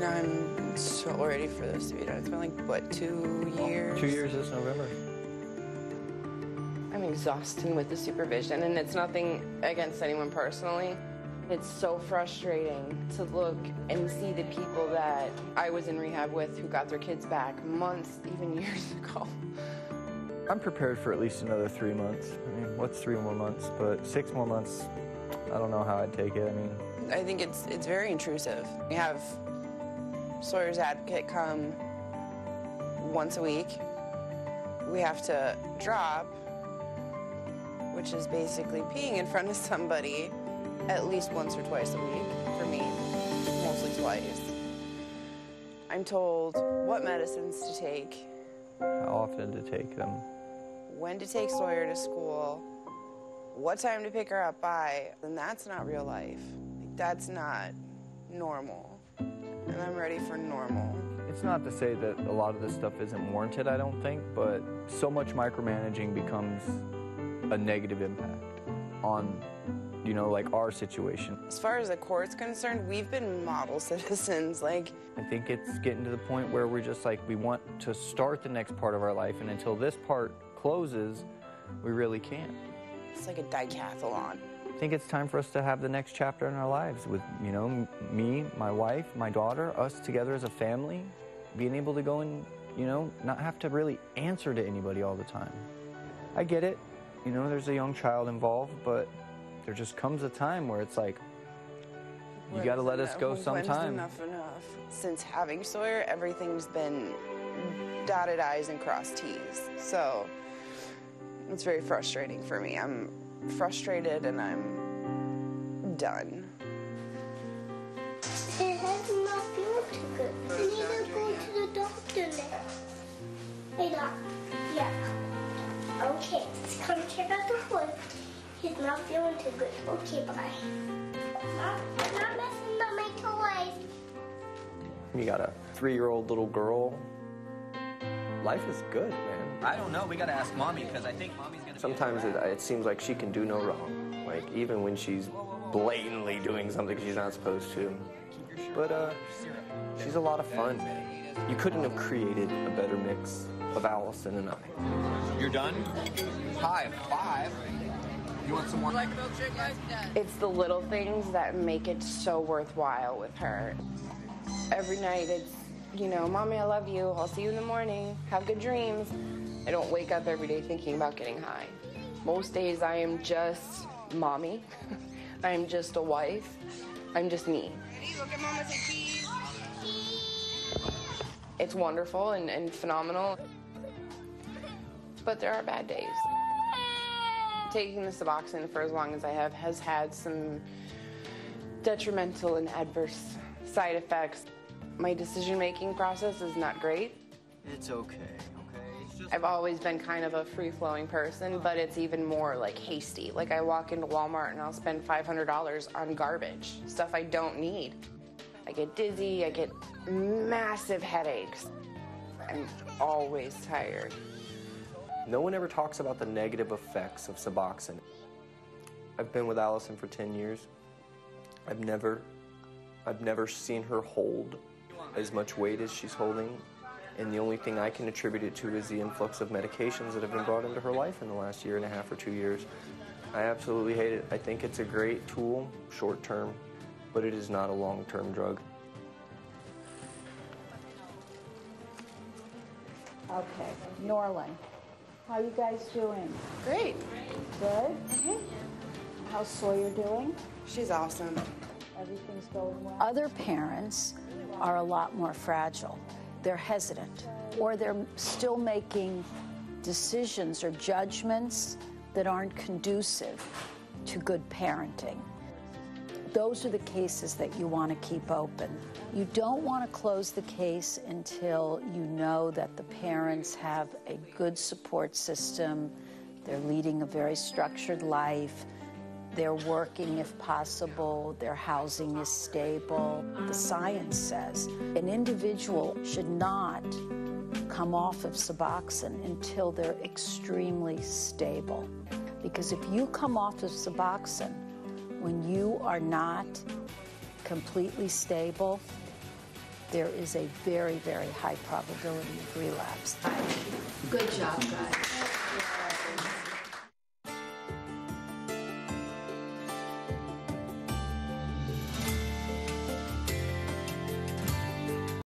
And I'm so ready for this to be done. It's been like, what, 2 years? 2 years this November. I'm exhausted with the supervision, and it's nothing against anyone personally. It's so frustrating to look and see the people that I was in rehab with who got their kids back months, even years ago. I'm prepared for at least another 3 months. I mean, what's 3 more months? But 6 more months, I don't know how I'd take it. I mean, I think it's very intrusive. We have Sawyer's advocate come once a week. We have to drop, which is basically peeing in front of somebody, at least once or twice a week. For me, mostly twice. I'm told what medicines to take, how often to take them, when to take Sawyer to school, what time to pick her up by, and that's not real life. Like, that's not normal, and I'm ready for normal. It's not to say that a lot of this stuff isn't warranted, I don't think, but so much micromanaging becomes a negative impact on, you know, like our situation. As far as the court's concerned, we've been model citizens. Like, I think it's getting to the point where we're just like, we want to start the next part of our life, and until this part closes, we really can't. It's like a decathlon. I think it's time for us to have the next chapter in our lives with, you know, me, my wife, my daughter, us together as a family, being able to go and, you know, not have to really answer to anybody all the time. I get it, you know, there's a young child involved, but there just comes a time where it's like, you got to let us go sometime. When's enough? Since having Sawyer, everything's been dotted I's and crossed T's. So it's very frustrating for me. I'm frustrated and I'm done. Her head's not feeling too good. We need to go to the doctor now. Hey, Doc. Yeah. Okay, let's come check out the foot. He's not feeling too good. Okay, bye. Not messing up my toys. You got a 3-year-old little girl. Life is good, man. I don't know. We got to ask Mommy, because I think Mommy's going to... Sometimes it seems like she can do no wrong. Like, even when she's blatantly doing something she's not supposed to. But, she's a lot of fun. You couldn't have created a better mix of Allison and I. You're done? High five. You want some more? Like milkshake, guys? It's the little things that make it so worthwhile with her. Every night it's, you know, Mommy, I love you. I'll see you in the morning. Have good dreams. I don't wake up every day thinking about getting high. Most days I am just Mommy. I am just a wife. I'm just me. Ready? Look at Mama, say cheese. It's wonderful and phenomenal. But there are bad days. Taking the Suboxone for as long as I have has had some detrimental and adverse side effects. My decision-making process is not great. It's okay, okay? It's just... I've always been kind of a free-flowing person, but it's even more like hasty. Like I walk into Walmart and I'll spend $500 on garbage, stuff I don't need. I get dizzy, I get massive headaches. I'm always tired. No one ever talks about the negative effects of Suboxone. I've been with Allison for 10 years. I've never seen her hold as much weight as she's holding, and the only thing I can attribute it to is the influx of medications that have been brought into her life in the last 1.5 or 2 years. I absolutely hate it. I think it's a great tool, short term, but it is not a long-term drug. Okay, Norland. How are you guys doing? Great. Good? How's Sawyer doing? She's awesome. Everything's going well? Other parents are a lot more fragile. They're hesitant, or they're still making decisions or judgments that aren't conducive to good parenting. Those are the cases that you want to keep open. You don't want to close the case until you know that the parents have a good support system, they're leading a very structured life, they're working if possible, their housing is stable. The science says an individual should not come off of Suboxone until they're extremely stable. Because if you come off of there is a very, very high probability of relapse. Good job, guys.